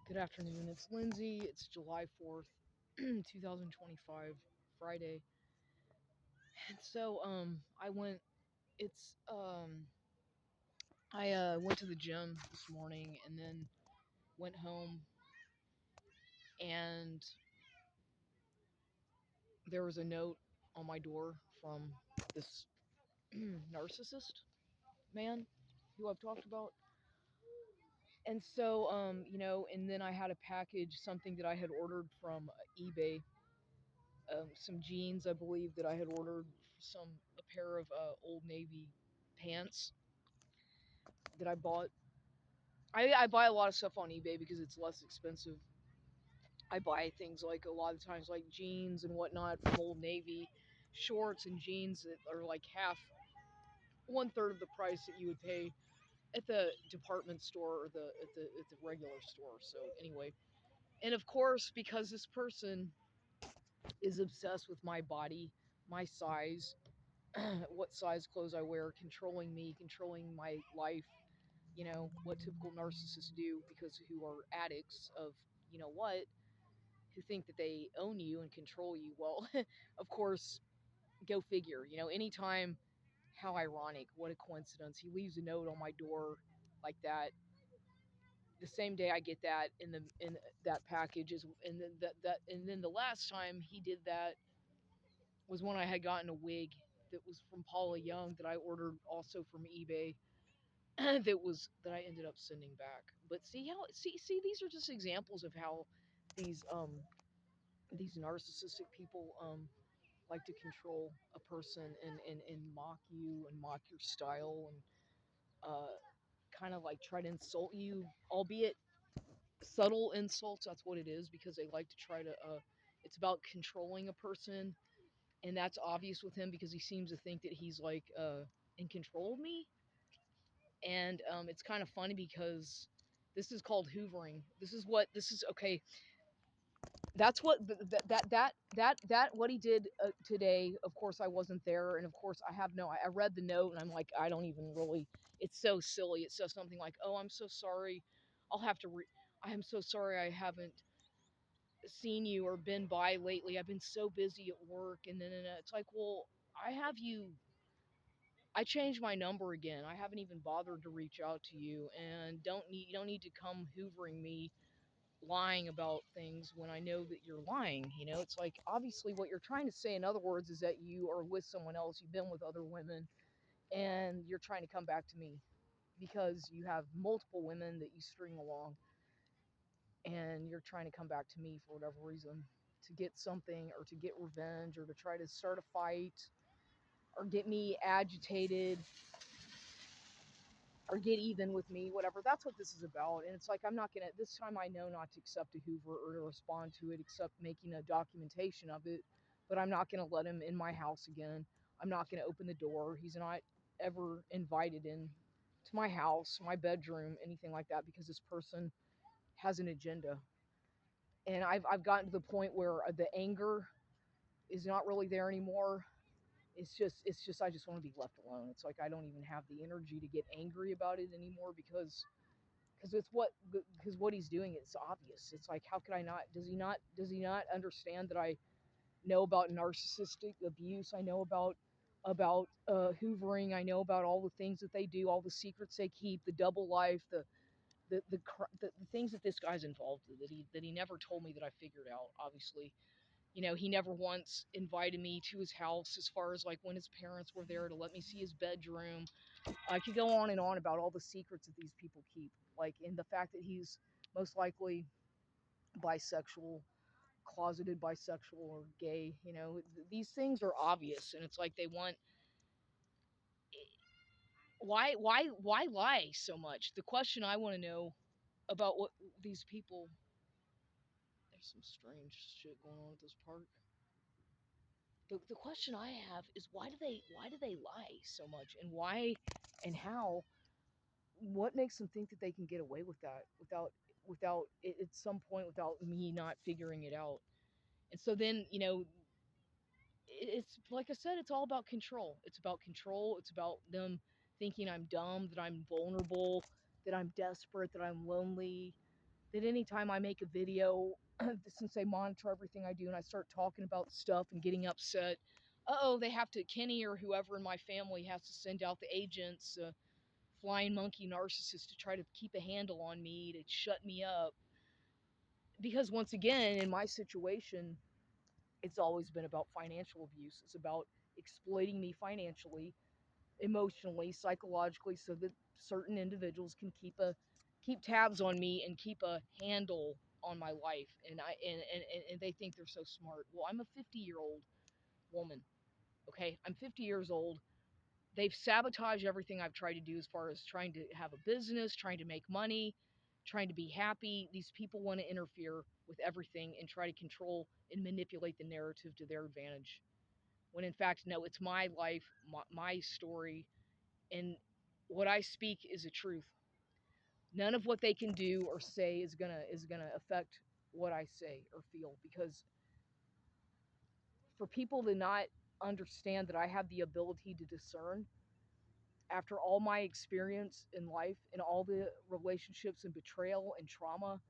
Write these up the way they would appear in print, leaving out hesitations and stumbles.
Good afternoon. It's Lindsay. It's July 4th, 2025, Friday. And I went it's I went to the gym this morning and then went home and there was a note on my door from this narcissist man who I've talked about. And then I had a package, something that I had ordered from eBay, some jeans, I believe, that I had ordered, a pair of Old Navy pants that I bought. I buy a lot of stuff on eBay because it's less expensive. I buy things like a lot of times like jeans and whatnot from Old Navy, shorts and jeans that are like half, one third of the price that you would pay at the department store or the regular store. So anyway, and of course, because this person is obsessed with my body, my size, what size clothes I wear, controlling me, controlling my life, what typical narcissists do, because who are addicts of, you know what, who think that they own you and control you. Well, of course, go figure. Anytime, how ironic, what a coincidence. He leaves a note on my door like that. The same day I get that in that package is, and then and then the last time he did that was when I had gotten a wig that was from Paula Young that I ordered also from eBay that I ended up sending back. But see these are just examples of how these um these narcissistic people like to control a person and mock you and mock your style and uh kind of like try to insult you, albeit subtle insults. That's what it is, because they like to try to it's about controlling a person, and that's obvious with him because he seems to think that he's like in control of me. And it's kind of funny because this is called hoovering. This is okay. That's what that what he did today. Of course, I wasn't there, and of course, I have no. I read the note, and I'm like, I don't even really. It's so silly. It says something like, "Oh, I'm so sorry. I'll have to. I am so sorry. I haven't seen you or been by lately. I've been so busy at work." And then it's like, well, I have you. I changed my number again. I haven't even bothered to reach out to you, and you don't need to come hoovering me, lying about things when I know that you're lying. It's like, obviously what you're trying to say, in other words, is that you are with someone else. You've been with other women, and you're trying to come back to me because you have multiple women that you string along, and you're trying to come back to me for whatever reason, to get something or to get revenge or to try to start a fight or get me agitated or get even with me, whatever. That's what this is about. And it's like, I'm not going to, this time I know not to accept a Hoover or to respond to it except making a documentation of it. But I'm not going to let him in my house again. I'm not going to open the door. He's not ever invited in to my house, my bedroom, anything like that, because this person has an agenda. And I've gotten to the point where the anger is not really there anymore. It's just I just want to be left alone. It's like I don't even have the energy to get angry about it anymore because what he's doing is obvious. It's like, how could I not? Does he not understand that I know about narcissistic abuse? I know about hoovering. I know about all the things that they do, all the secrets they keep, the double life, the things that this guy's involved with that he never told me, that I figured out. Obviously, he never once invited me to his house, as far as like when his parents were there, to let me see his bedroom. I could go on and on about all the secrets that these people keep, like in the fact that he's most likely bisexual, closeted bisexual or gay. These things are obvious, and it's like they want. Why lie so much? The question I want to know about what these people. There's some strange shit going on at this park. The question I have is, why do they lie so much, and why and how, what makes them think that they can get away with that without at some point, without me not figuring it out. And so then, it's like I said, it's all about control. It's about control. It's about them thinking I'm dumb, that I'm vulnerable, that I'm desperate, that I'm lonely, that anytime I make a video, since they monitor everything I do and I start talking about stuff and getting upset, they have to, Kenny or whoever in my family has to send out the agents, flying monkey narcissists to try to keep a handle on me, to shut me up. Because once again, in my situation, it's always been about financial abuse. It's about exploiting me financially, emotionally, psychologically, so that certain individuals can keep tabs on me and keep a handle on my life. And they think they're so smart. Well, I'm a 50-year-old woman. Okay, I'm 50 years old. They've sabotaged everything I've tried to do as far as trying to have a business, trying to make money, trying to be happy. These people want to interfere with everything and try to control and manipulate the narrative to their advantage. When in fact, no, it's my life, my story, and what I speak is a truth. None of what they can do or say is gonna affect what I say or feel, because for people to not understand that I have the ability to discern after all my experience in life and all the relationships and betrayal and trauma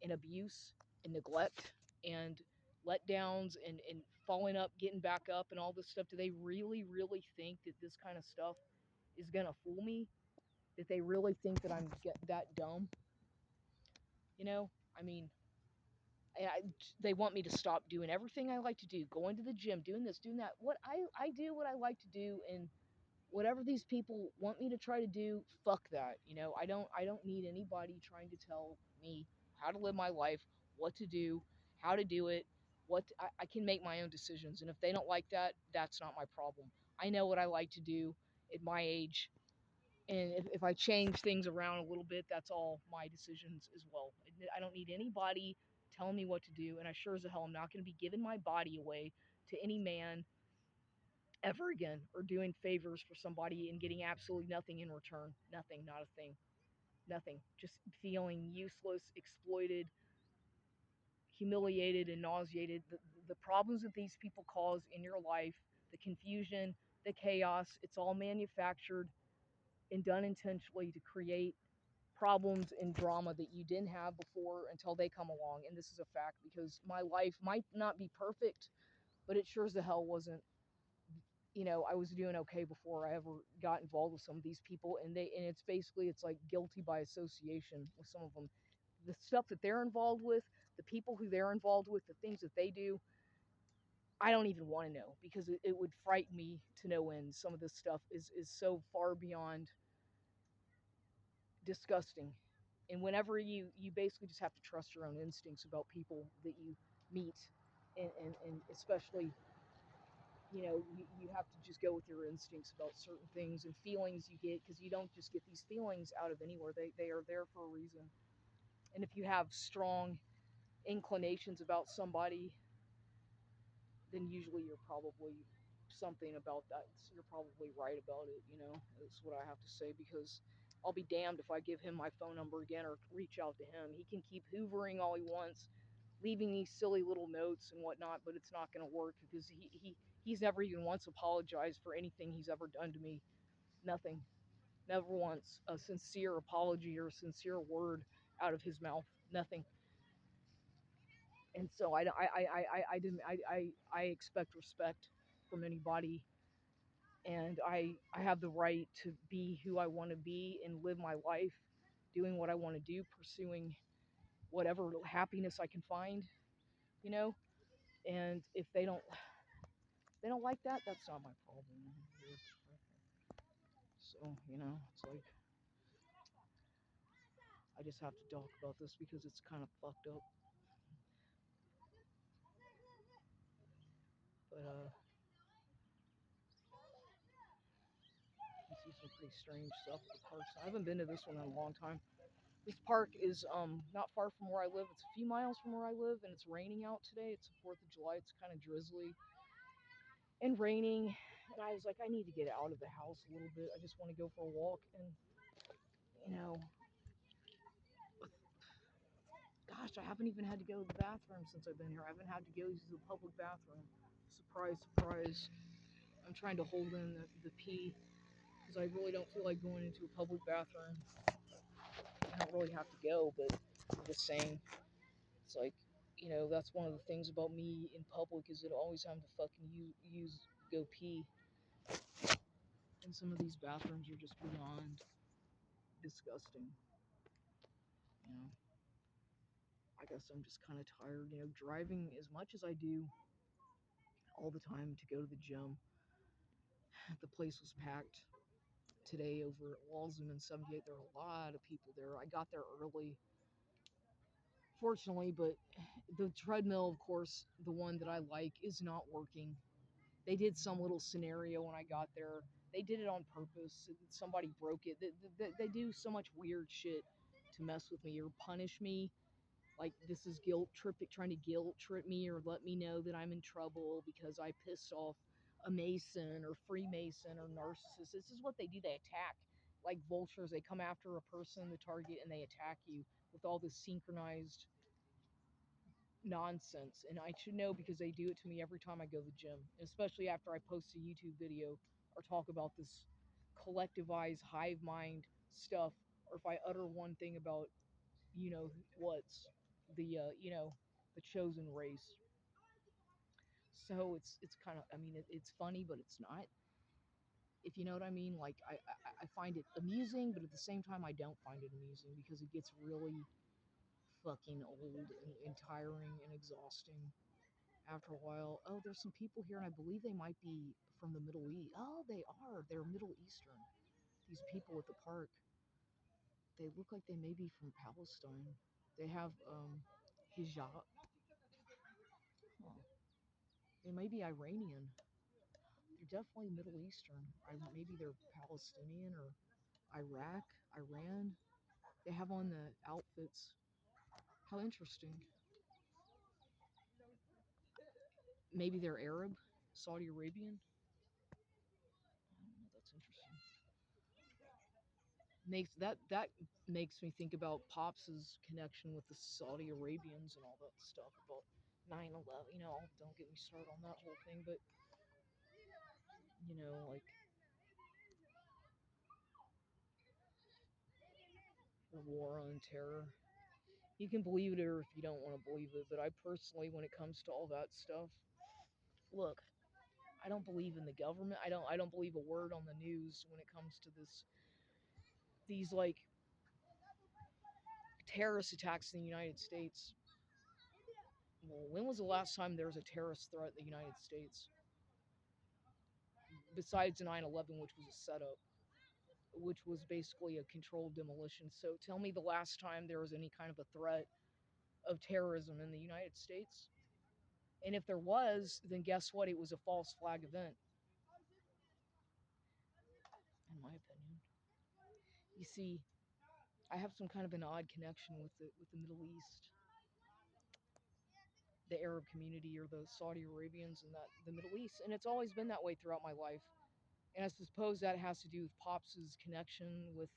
and abuse and neglect and letdowns and falling up, getting back up and all this stuff, do they really, really think that this kind of stuff is gonna fool me? That they really think that I'm that dumb? You know, I mean, I, they want me to stop doing everything I like to do, going to the gym, doing this, doing that. What I do what I like to do, and whatever these people want me to try to do, fuck that. I don't need anybody trying to tell me how to live my life, what to do, how to do it. I can make my own decisions, and if they don't like that, that's not my problem. I know what I like to do at my age, and if I change things around a little bit, that's all my decisions as well. I don't need anybody telling me what to do, and I sure as hell am not going to be giving my body away to any man ever again, or doing favors for somebody and getting absolutely nothing in return. Nothing, not a thing. Nothing. Just feeling useless, exploited, humiliated, and nauseated. The problems that these people cause in your life, the confusion, the chaos, it's all manufactured and done intentionally to create problems and drama that you didn't have before until they come along. And this is a fact, because my life might not be perfect, but it sure as the hell wasn't. I was doing okay before I ever got involved with some of these people, and it's basically, it's like guilty by association with some of them. The stuff that they're involved with, the people who they're involved with, the things that they do, I don't even want to know, because it would frighten me to no end. Some of this stuff is so far beyond disgusting. And whenever you basically just have to trust your own instincts about people that you meet, and especially, you have to just go with your instincts about certain things and feelings you get, because you don't just get these feelings out of anywhere. They are there for a reason. And if you have strong inclinations about somebody, then usually you're probably something about that. So you're probably right about it. That's what I have to say, because I'll be damned if I give him my phone number again or reach out to him. He can keep hoovering all he wants, leaving these silly little notes and whatnot, but it's not going to work, because he's never even once apologized for anything he's ever done to me. Nothing. Never once a sincere apology or a sincere word out of his mouth. Nothing. And so I didn't I expect respect from anybody, and I have the right to be who I want to be and live my life doing what I want to do, pursuing whatever happiness I can find, you know. And if they don't like that, that's not my problem. So, it's like, I just have to talk about this because it's kind of fucked up. But you see some pretty strange stuff at the parks. I haven't been to this one in a long time. This park is not far from where I live. It's a few miles from where I live, and it's raining out today. It's the 4th of July. It's kind of drizzly and raining. And I was like, I need to get out of the house a little bit. I just want to go for a walk. And, you know, gosh, I haven't even had to go to the bathroom since I've been here. I haven't had to go use the public bathroom. Surprise, surprise. I'm trying to hold in the pee, because I really don't feel like going into a public bathroom. I don't really have to go, but was saying, it's like, that's one of the things about me in public is that I always have to fucking go pee. And some of these bathrooms are just beyond disgusting. You know, I guess I'm just kind of tired. Driving as much as I do all the time to go to the gym. The place was packed today over at Walzem and 78. There are a lot of people there. I got there early, fortunately, but the treadmill, of course, the one that I like, is not working. They did some little scenario when I got there. They did it on purpose. Somebody broke it. They do so much weird shit to mess with me or punish me. Like, this is trying to guilt trip me or let me know that I'm in trouble because I pissed off a Mason or Freemason or narcissist. This is what they do. They attack like vultures. They come after a person, the target, and they attack you with all this synchronized nonsense. And I should know because they do it to me every time I go to the gym, especially after I post a YouTube video or talk about this collectivized hive mind stuff, or if I utter one thing about what's the chosen race. So it's kind of, I mean, it's funny, but it's not, if you know what I mean. Like, I find it amusing, but at the same time I don't find it amusing because it gets really fucking old and tiring and exhausting after a while. Oh, there's some people here, and I believe they might be from the Middle East. Oh, they're Middle Eastern, these people at the park. They look like they may be from Palestine. They have hijab. Huh. They may be Iranian. They're definitely Middle Eastern. Maybe they're Palestinian or Iraq, Iran. They have on the outfits. How interesting. Maybe they're Arab, Saudi Arabian. I don't know. That's interesting. That makes me think about Pops's connection with the Saudi Arabians and all that stuff about 9/11. Don't get me started on that whole thing, but like the war on terror. You can believe it or if you don't want to believe it, but I personally, when it comes to all that stuff, look, I don't believe in the government. I don't believe a word on the news when it comes to these like terrorist attacks in the United States. Well, when was the last time there was a terrorist threat in the United States? Besides 9/11, which was a setup, which was basically a controlled demolition. So tell me the last time there was any kind of a threat of terrorism in the United States. And if there was, then guess what? It was a false flag event, in my opinion. You see, I have some kind of an odd connection with the Middle East, the Arab community, or the Saudi Arabians, and that the Middle East, and it's always been that way throughout my life. And I suppose that has to do with Pops's connection with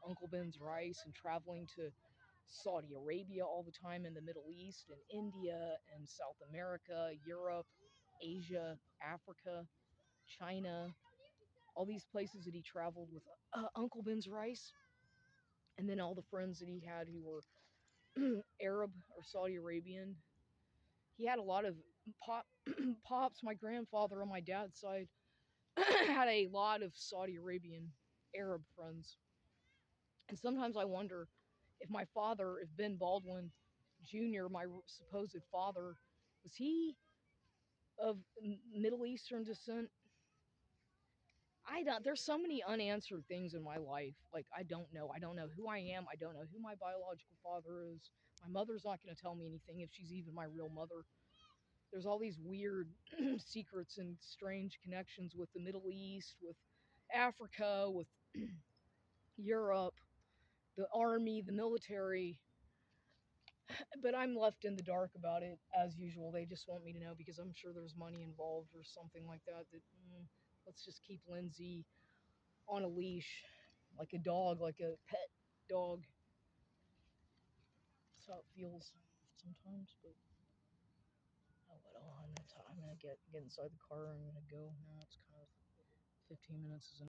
Uncle Ben's rice and traveling to Saudi Arabia all the time, in the Middle East and India and South America, Europe, Asia, Africa, China, all these places that he traveled with Uncle Ben's rice, and then all the friends that he had who were Arab or Saudi Arabian. He had a lot of pops. My grandfather on my dad's side had a lot of Saudi Arabian Arab friends. And sometimes I wonder if my father, if Ben Baldwin Jr., my supposed father, was he of Middle Eastern descent? I don't, there's so many unanswered things in my life. Like, I don't know. I don't know who I am. I don't know who my biological father is. My mother's not going to tell me anything if she's even my real mother. There's all these weird secrets and strange connections with the Middle East, with Africa, with Europe, the army, the military. But I'm left in the dark about it as usual. They just want me to know because I'm sure there's money involved or something like that. Let's just keep Lindsay on a leash, like a dog, like a pet dog. That's how it feels sometimes. But oh, what on? I'm gonna get inside the car. I'm gonna go now. It's kind of 15 minutes is enough.